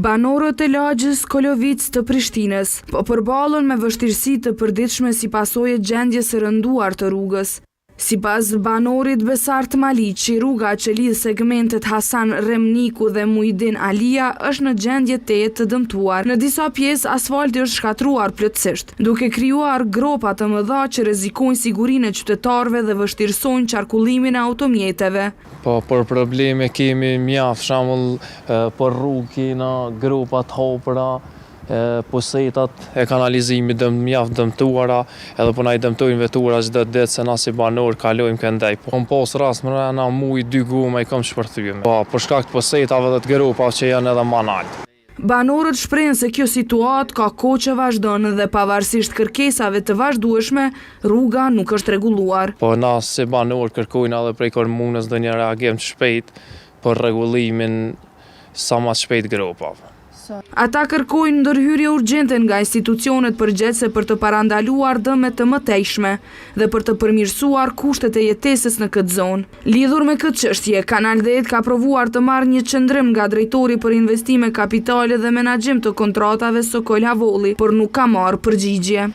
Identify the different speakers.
Speaker 1: Banorët e lagjës Kolovic të Prishtinës po përballën me vështirësi të përditshme si pasojë gjendjes së rënduar të rrugës. Sipas banorit Besart Maliqi, rruga që lidh segmentet Hasan Remniku dhe Muhidin Alia është në gjendje tejet të dëmtuar. Në disa pjesë asfalti është shkatruar plotësisht, duke krijuar gropa të mëdha që rrezikojnë sigurinë e qytetarëve dhe vështirësojnë qarkullimin e automjeteve.
Speaker 2: Po për probleme kemi mjaft, shembull për rrugë kena gropa të hapura, posetat e kanalizimit mjaft dëmtuara, edhe po na I dëmtojnë vetura çdo ditë se na si banor kalojmë këndej. Po pas rast mrena muj 2 guma I kam shpërthyer. Po për shkak të posetave dhe të gropave që janë edhe manalt.
Speaker 1: Banorët shprehen se kjo situatë ka kohë që vazhdon dhe pavarësisht kërkesave të vazhdueshme, rruga nuk është rregulluar.
Speaker 2: Po na si banor kërkojnë edhe prej komunës ndonjë reagim të shpejtë për rregullimin sa më shpejt gropave.
Speaker 1: Ata kërkojnë ndërhyrje urgjente nga institucionet përgjegjëse për të parandaluar dëmet të mëtejshme dhe për të përmirësuar kushtet e jetesës në këtë zonë. Lidhur me këtë çështje, Kanal 10 ka provuar të marrë një qendrim nga drejtori për investime kapitale dhe menaxhim të kontratave Sokol Havolli, por nuk ka marrë përgjigje.